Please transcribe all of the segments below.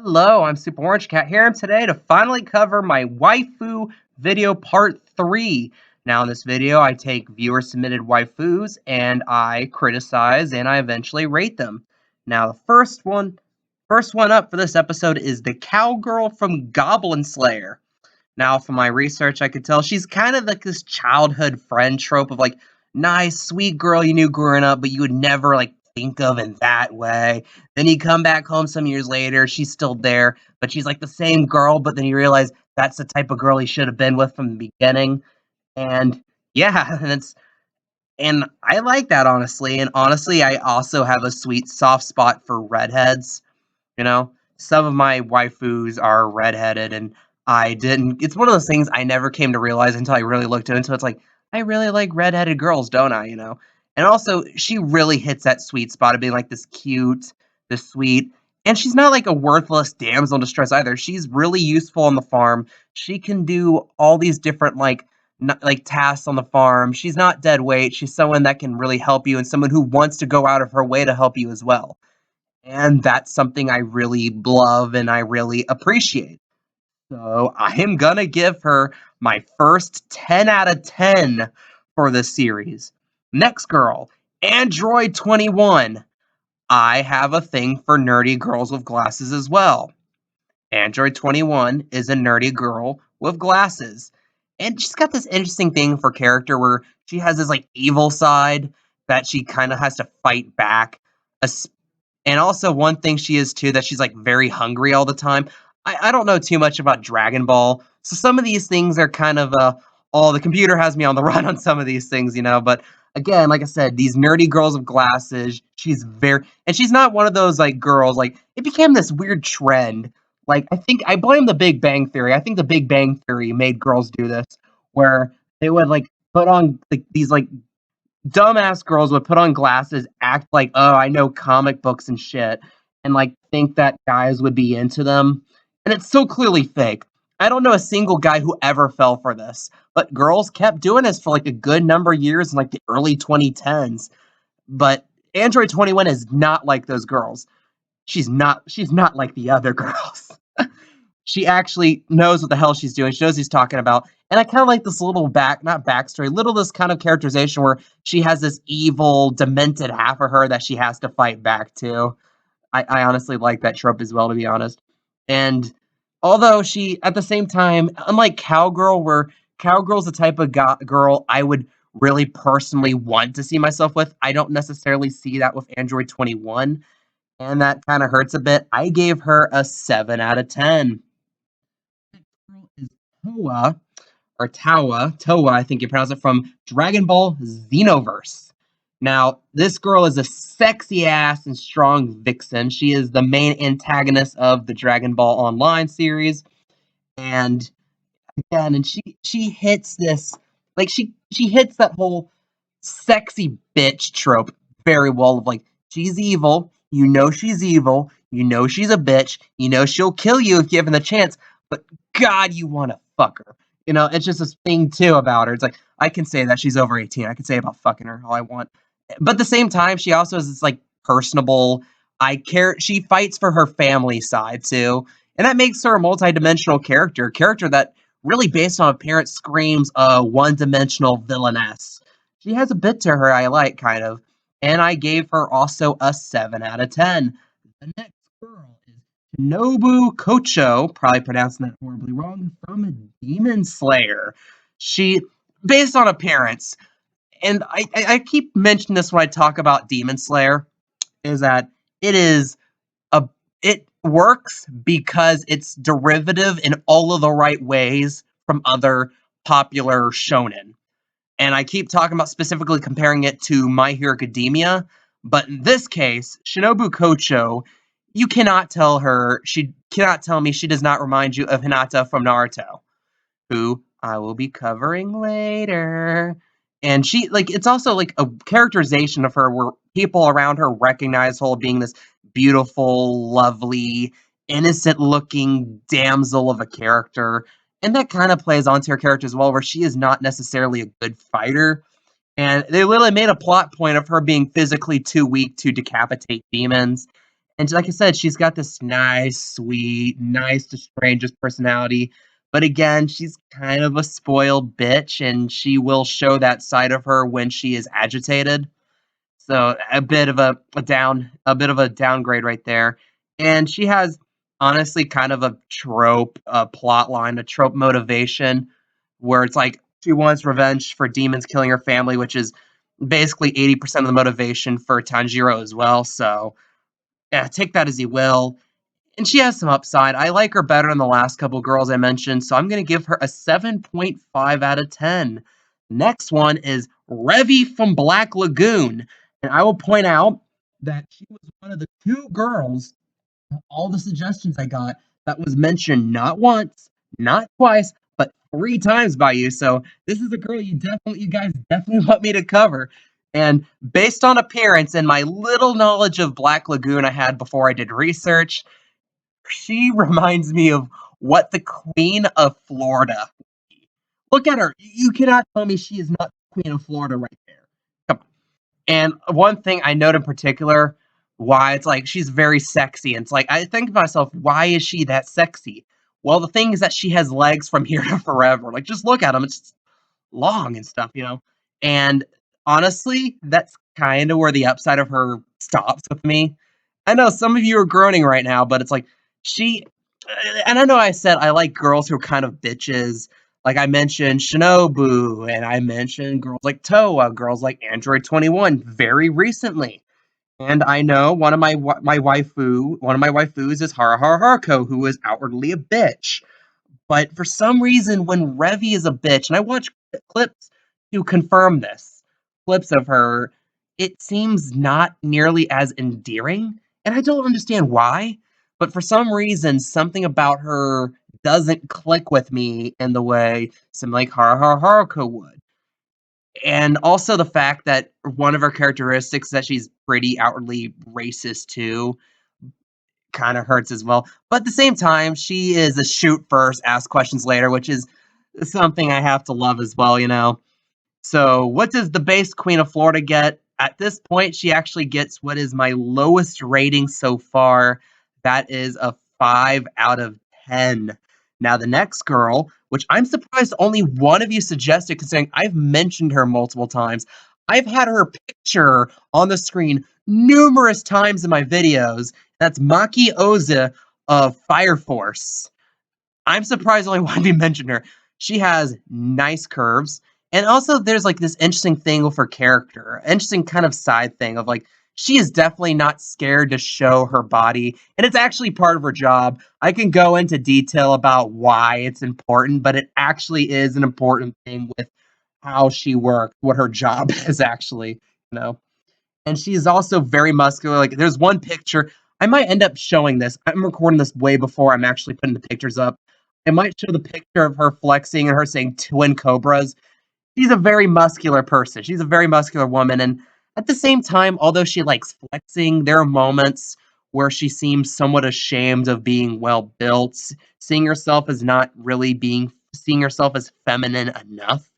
Hello, I'm Super Orange Cat here, and today to finally cover my waifu video part 3. Now, in this video, I take viewer-submitted waifus, and I criticize, and I eventually rate them. Now, the first one up for this episode is the Cowgirl from Goblin Slayer. Now, from my research, I could tell she's kind of like this childhood friend trope of like nice, sweet girl you knew growing up, but you would never like think of in that way. Then you come back home some years later, she's still there, but she's like the same girl, but then you realize that's the type of girl he should have been with from the beginning. And yeah, and I like that honestly. And honestly, I also have a sweet soft spot for redheads. You know, some of my waifus are redheaded, and I didn't. It's one of those things I never came to realize until I really looked into it. It's like I really like redheaded girls, don't I? And also she really hits that sweet spot of being like this cute, this sweet, and she's not like a worthless damsel in distress either. She's really useful on the farm. She can do all these different like tasks on the farm. She's not dead weight. She's someone that can really help you, and someone who wants to go out of her way to help you as well. And that's something I really love and I really appreciate. So I am gonna give her my first 10 out of 10 for this series. Next girl, Android 21. I have a thing for nerdy girls with glasses as well. Android 21 is a nerdy girl with glasses. And she's got this interesting thing for character where she has this like evil side that she kind of has to fight back, and also one thing she is too, that she's like very hungry all the time. I don't know too much about Dragon Ball, so some of these things are kind of oh, the computer has me on the run on some of these things, but again, like I said, these nerdy girls with glasses, and she's not one of those like girls, like it became this weird trend. Like I think I blame the Big Bang Theory. I think the Big Bang Theory made girls do this, where they would like put on like these like dumbass girls would put on glasses, act like, oh, I know comic books and shit, and like think that guys would be into them. And it's so clearly fake. I don't know a single guy who ever fell for this, but girls kept doing this for like a good number of years in like the early 2010s. But Android 21 is not like those girls. She's not like the other girls. She actually knows what the hell she's doing. She knows what he's talking about. And I kind of like this little not backstory, little this kind of characterization where she has this evil, demented half of her that she has to fight back to. I honestly like that trope as well, to be honest. And although she, at the same time, unlike Cowgirl, where Cowgirl's the type of girl I would really personally want to see myself with, I don't necessarily see that with Android 21. And that kind of hurts a bit. I gave her a 7 out of 10. Girl is Toa, or Toa, I think you pronounce it, from Dragon Ball Xenoverse. Now, this girl is a sexy ass and strong vixen. She is the main antagonist of the Dragon Ball Online series. And again, and she hits this, like she hits that whole sexy bitch trope very well of like, she's evil, she's evil, she's a bitch, she'll kill you if given the chance, but God, you want to fuck her. It's just this thing too about her. It's like, I can say that she's over 18. I can say about fucking her all I want. But at the same time, she also is this like personable, she fights for her family side too. And that makes her a multi-dimensional character that really based on appearance screams a one-dimensional villainess. She has a bit to her I like, kind of. And I gave her also a 7 out of 10. The next girl is Shinobu Kocho, probably pronouncing that horribly wrong, from Demon Slayer. She, based on appearance, and I keep mentioning this when I talk about Demon Slayer, is that it is it works because it's derivative in all of the right ways from other popular shonen. And I keep talking about specifically comparing it to My Hero Academia, but in this case, Shinobu Kocho, she cannot tell me she does not remind you of Hinata from Naruto, who I will be covering later. And it's also like a characterization of her where people around her recognize her being this beautiful, lovely, innocent looking damsel of a character. And that kind of plays onto her character as well, where she is not necessarily a good fighter. And they literally made a plot point of her being physically too weak to decapitate demons. And like I said, she's got this nice, sweet, nice to strangest personality. But again, she's kind of a spoiled bitch, and she will show that side of her when she is agitated. So a bit of a bit of a downgrade right there. And she has honestly kind of a trope, a plot line, a trope motivation where it's like she wants revenge for demons killing her family, which is basically 80% of the motivation for Tanjiro as well. So yeah, take that as you will. And she has some upside. I like her better than the last couple girls I mentioned, so I'm going to give her a 7.5 out of 10. Next one is Revvy from Black Lagoon. And I will point out that she was one of the two girls, all the suggestions I got, that was mentioned not once, not twice, but three times by you. So this is a girl you guys definitely want me to cover. And based on appearance and my little knowledge of Black Lagoon I had before I did research, she reminds me of what the Queen of Florida. Look at her. You cannot tell me she is not the Queen of Florida right there. Come on. And one thing I note in particular, why it's like she's very sexy. And it's like I think to myself, why is she that sexy? Well, the thing is that she has legs from here to forever. Like just look at them. It's long and stuff. And honestly, that's kind of where the upside of her stops with me. I know some of you are groaning right now, but it's like she, and I know I said I like girls who are kind of bitches. Like I mentioned Shinobu, and I mentioned girls like Toa, girls like Android 21 very recently. And I know one of my waifus is Hara Hara Haruko, who is outwardly a bitch. But for some reason, when Revvy is a bitch, and I watch clips to confirm this, clips of her, it seems not nearly as endearing. And I don't understand why. But for some reason, something about her doesn't click with me in the way some like Hara Hara Haruko would. And also the fact that one of her characteristics is that she's pretty outwardly racist too kind of hurts as well. But at the same time, she is a shoot first, ask questions later, which is something I have to love as well. So, what does the base Queen of Florida get? At this point, she actually gets what is my lowest rating so far. That is a 5 out of 10. Now, the next girl, which I'm surprised only one of you suggested, considering I've mentioned her multiple times. I've had her picture on the screen numerous times in my videos. That's Makiosa of Fire Force. I'm surprised only one of you mentioned her. She has nice curves. And also there's like this interesting thing with her character. Interesting kind of side thing of like she is definitely not scared to show her body. And it's actually part of her job. I can go into detail about why it's important, but it actually is an important thing with how she works, what her job is actually, you know. And she's also very muscular. Like there's one picture. I might end up showing this. I'm recording this way before I'm actually putting the pictures up. I might show the picture of her flexing and her saying twin cobras. She's a very muscular person. She's a very muscular woman. And at the same time, although she likes flexing, there are moments where she seems somewhat ashamed of being well built, seeing herself as not really seeing herself as feminine enough,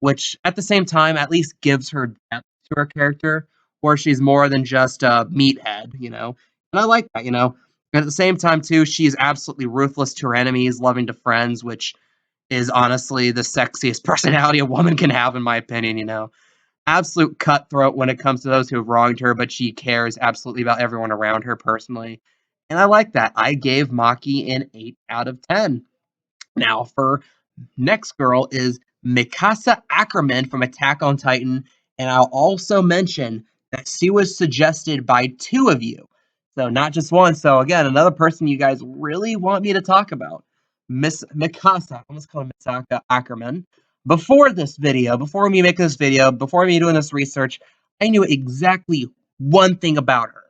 which at the same time at least gives her depth to her character, where she's more than just a meathead. And I like that. And at the same time, too, she's absolutely ruthless to her enemies, loving to friends, which is honestly the sexiest personality a woman can have, in my opinion. Absolute cutthroat when it comes to those who have wronged her, but she cares absolutely about everyone around her personally. And I like that. I gave Maki an 8 out of 10. Now, for next girl is Mikasa Ackerman from Attack on Titan, and I'll also mention that she was suggested by two of you. So not just one. So again, another person you guys really want me to talk about. Miss Mikasa, I almost call her Misaka Ackerman. Before this video, before me making this video, before me doing this research, I knew exactly one thing about her,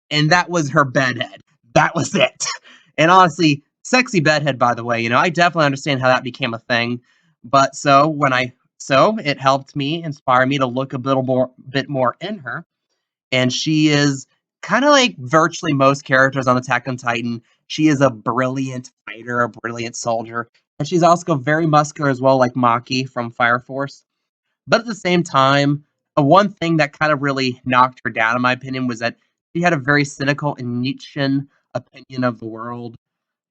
and that was her bedhead. That was it. And honestly, sexy bedhead, by the way, I definitely understand how that became a thing. But so it helped me, inspire me to look a bit more in her. And she is kind of like virtually most characters on Attack on Titan. She is a brilliant fighter, a brilliant soldier, and she's also very muscular as well, like Maki from Fire Force. But at the same time, one thing that kind of really knocked her down, in my opinion, was that She had a very cynical and Nietzschean opinion of the world.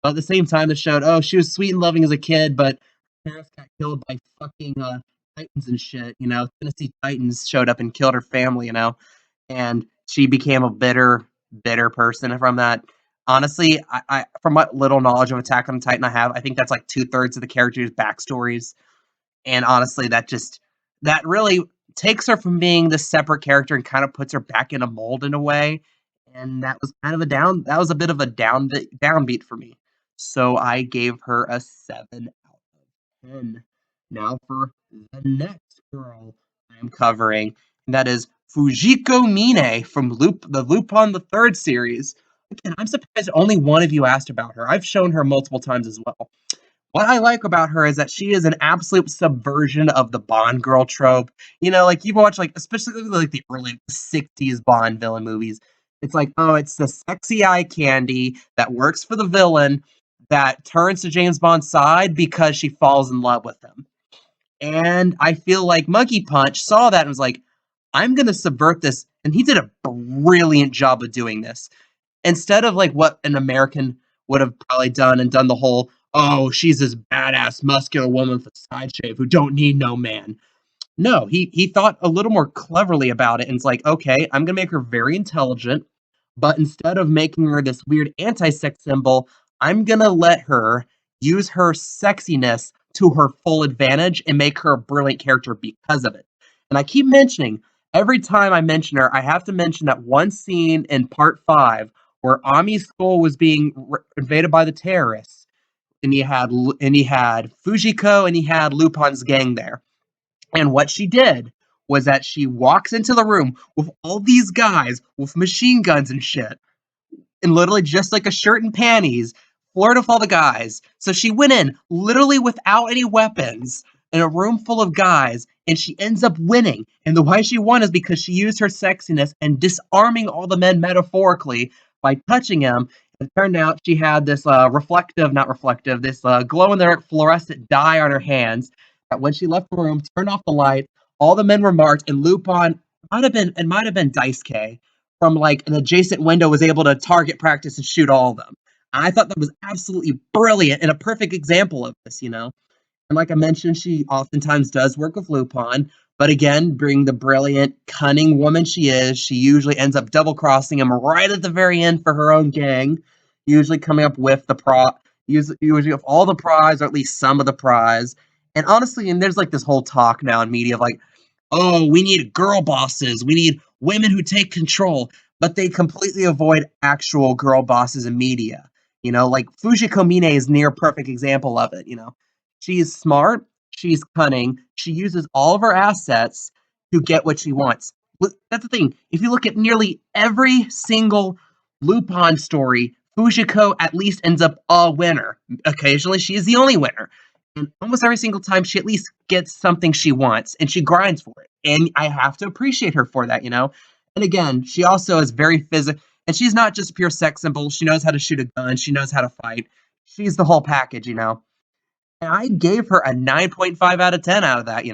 But at the same time, it showed, oh, she was sweet and loving as a kid, but her parents got killed by fucking Titans and shit. Tennessee Titans showed up and killed her family. And she became a bitter person from that. Honestly, I from what little knowledge of Attack on Titan I have, I think that's like 2/3 of the characters' backstories. And honestly, that really takes her from being this separate character and kind of puts her back in a mold in a way. And that was a bit of a downbeat for me. So I gave her a 7 out of 10. Now for the next girl I am covering, and that is Fujiko Mine from the Lupin the Third series. Again, I'm surprised only one of you asked about her. I've shown her multiple times as well. What I like about her is that she is an absolute subversion of the Bond girl trope. Like you watch, like especially like the early '60s Bond villain movies. It's like, oh, it's the sexy eye candy that works for the villain that turns to James Bond's side because she falls in love with him. And I feel like Monkey Punch saw that and was like, I'm gonna subvert this, and he did a brilliant job of doing this instead of like what an American would have probably done the whole, oh, she's this badass muscular woman with a side shave who don't need no man. No, he thought a little more cleverly about it, and it's like, okay, I'm gonna make her very intelligent, but instead of making her this weird anti-sex symbol, I'm gonna let her use her sexiness to her full advantage and make her a brilliant character because of it. And I keep mentioning, every time I mention her, I have to mention that one scene in part 5 where Ami's school was being invaded by the terrorists, and he had Fujiko and he had Lupin's gang there. And what she did was that she walks into the room with all these guys with machine guns and shit, and literally just like a shirt and panties, flirt with all the guys. So she went in literally without any weapons in a room full of guys, and she ends up winning. And the why she won is because she used her sexiness and disarming all the men metaphorically by touching them. It turned out she had this not reflective, this glow in the dark fluorescent dye on her hands. That when she left the room, turned off the light, all the men were marked, and Lupin might have been Dice K from like an adjacent window was able to target practice and shoot all of them. I thought that was absolutely brilliant and a perfect example of this. And like I mentioned, she oftentimes does work with Lupin, but again, being the brilliant, cunning woman she is, she usually ends up double crossing him right at the very end for her own gang, usually coming up with usually with all the prize or at least some of the prize. And honestly, and there's like this whole talk now in media of like, oh, we need girl bosses. We need women who take control, but they completely avoid actual girl bosses in media. Like Fujiko Mine is near perfect example of it. She's smart, she's cunning, she uses all of her assets to get what she wants. That's the thing. If you look at nearly every single Lupin story, Fujiko at least ends up a winner. Occasionally, she is the only winner. And almost every single time, she at least gets something she wants, and she grinds for it. And I have to appreciate her for that. And again, she also is very physical, and she's not just a pure sex symbol. She knows how to shoot a gun. She knows how to fight. She's the whole package. And I gave her a 9.5 out of 10 out of that.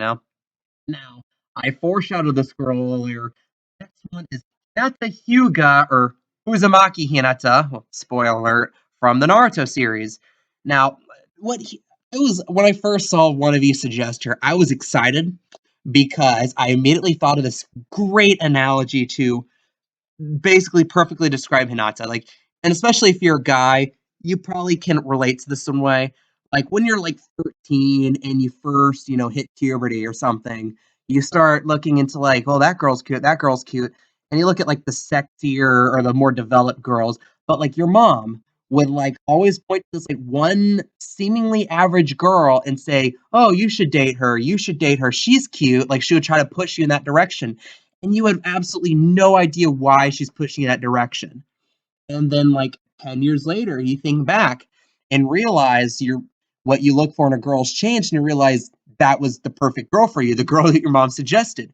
Now, I foreshadowed this girl earlier. Next one is Hinata Hyuga, or Uzumaki Hinata, well, spoiler alert, from the Naruto series. Now, when I first saw one of you suggest her, I was excited because I immediately thought of this great analogy to basically perfectly describe Hinata. Like, and especially if you're a guy, you probably can relate to this some way. Like when you're like 13 and you first, hit puberty or something, you start looking into like, oh, that girl's cute, that girl's cute. And you look at like the sexier or the more developed girls, but like your mom would like always point to this like one seemingly average girl and say, oh, you should date her, you should date her, she's cute. Like she would try to push you in that direction, and you have absolutely no idea why she's pushing you that direction. And then like 10 years later, you think back and realize what you look for in a girl's changed, and you realize that was the perfect girl for you, the girl that your mom suggested.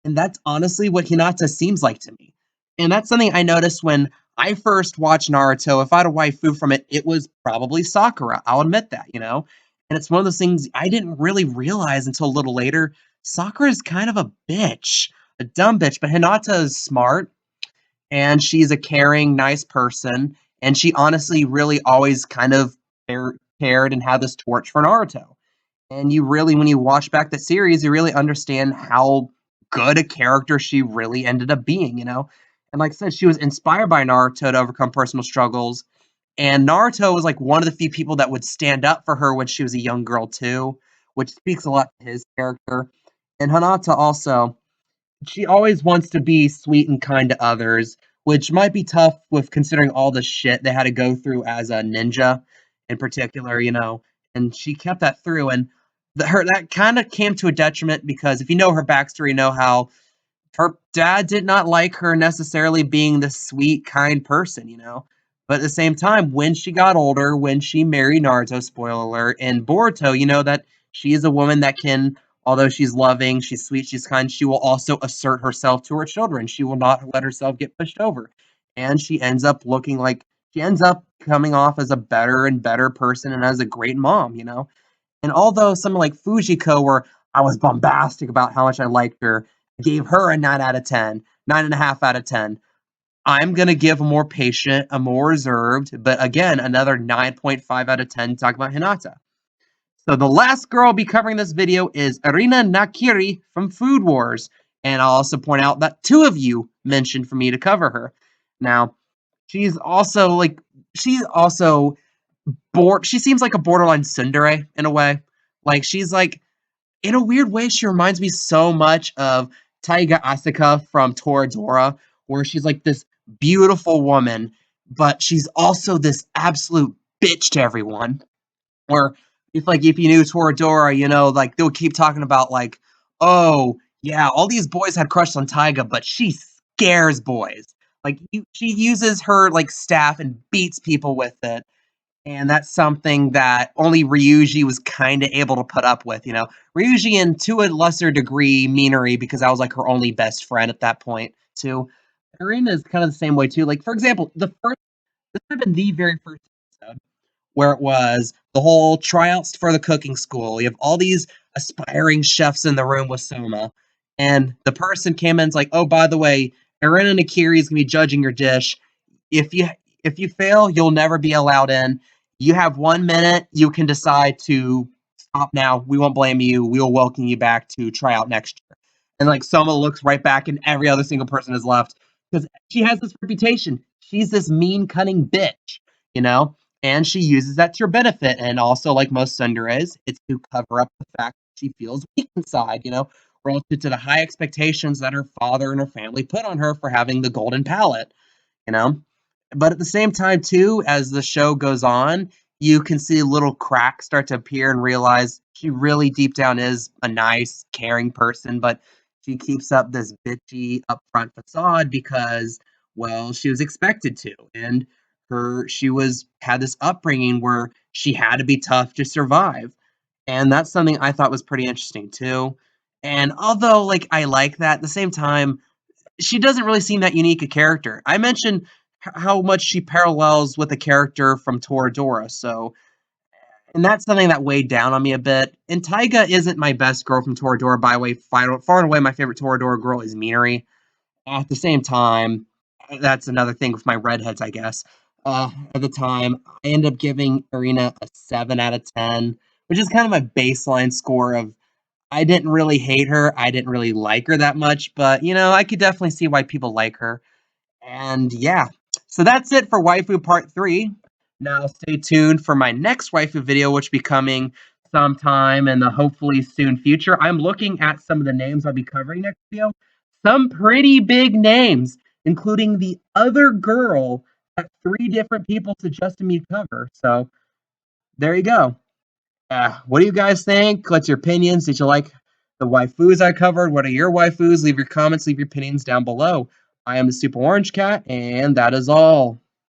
And that's honestly what Hinata seems like to me. And that's something I noticed when I first watched Naruto. If I had a waifu from it, it was probably Sakura. I'll admit that. And it's one of those things I didn't really realize until a little later. Sakura is kind of a bitch, a dumb bitch, but Hinata is smart, and she's a caring, nice person, and she honestly really always kind of cared and had this torch for Naruto. And you really, when you watch back the series, you really understand how good a character she really ended up being, you know? And like I said, she was inspired by Naruto to overcome personal struggles. And Naruto was like one of the few people that would stand up for her when she was a young girl, too, which speaks a lot to his character. And Hinata also, she always wants to be sweet and kind to others, which might be tough with considering all the shit they had to go through as a ninja in particular, you know. And she kept that through, and her that kind of came to a detriment because if you know her backstory, you know how her dad did not like her necessarily being the sweet, kind person, you know. But at the same time, when she got older, when she married Naruto, spoiler alert, and Boruto, you know that she is a woman that can, although she's loving, she's sweet, she's kind, she will also assert herself to her children. She will not let herself get pushed over. And she ends up looking like she ends up coming off as a better and better person and as a great mom, you know. And although someone like Fujiko, where I was bombastic about how much I liked her, gave her a 9 out of 10, 9.5 out of 10, I'm going to give a more patient, a more reserved, but again, another 9.5 out of 10 talk about Hinata. So the last girl I'll be covering this video is Irina Nakiri from Food Wars. And I'll also point out that two of you mentioned for me to cover her. Now, she's also like, she's also she seems like a borderline tsundere in a way. Like she's like in a weird way she reminds me so much of Taiga Asaka from Toradora, where she's like this beautiful woman, but she's also this absolute bitch to everyone. Where if you knew Toradora, you know, like they'll keep talking about like, oh yeah, all these boys had crushed on Taiga, but she scares boys. Like she uses her like staff and beats people with it, and that's something that only Ryuji was kind of able to put up with, you know. Ryuji, and to a lesser degree, Minori, because I was like her only best friend at that point, too. Irina is kind of the same way, too. Like, for example, this would have been the very first episode where it was the whole tryouts for the cooking school. You have all these aspiring chefs in the room with Soma, and the person came in and is like, oh, by the way, Irina Nakiri is going to be judging your dish. If you if you fail, you'll never be allowed in. You have 1 minute. You can decide to stop now. We won't blame you. We will welcome you back to try out next year. And like Soma looks right back, and every other single person is left because she has this reputation. She's this mean, cunning bitch, you know, and she uses that to her benefit. And also, like most tsunderes, it's to cover up the fact that she feels weak inside, you know, relative to the high expectations that her father and her family put on her for having the golden palate, you know. But at the same time, too, as the show goes on, you can see little cracks start to appear and realize she really deep down is a nice, caring person, but she keeps up this bitchy upfront facade because, well, she was expected to. And she was had this upbringing where she had to be tough to survive. And that's something I thought was pretty interesting too. And although like I like that, at the same time, she doesn't really seem that unique a character. I mentioned how much she parallels with a character from Toradora, so and that's something that weighed down on me a bit. And Taiga isn't my best girl from Toradora, by the way. Far and away, my favorite Toradora girl is Minori. At the same time, that's another thing with my redheads, I guess. At the time, I ended up giving Irina a 7 out of 10, which is kind of my baseline score of I didn't really hate her. I didn't really like her that much, but you know, I could definitely see why people like her. And yeah, so that's it for Waifu Part 3. Now stay tuned for my next Waifu video, which will be coming sometime in the hopefully soon future. I'm looking at some of the names I'll be covering next video. Some pretty big names, including the other girl that 3 different people suggested me to cover. So there you go. What do you guys think? What's your opinions? Did you like the waifus I covered? What are your waifus? Leave your comments, leave your opinions down below. I am the Super Orange Cat, and that is all.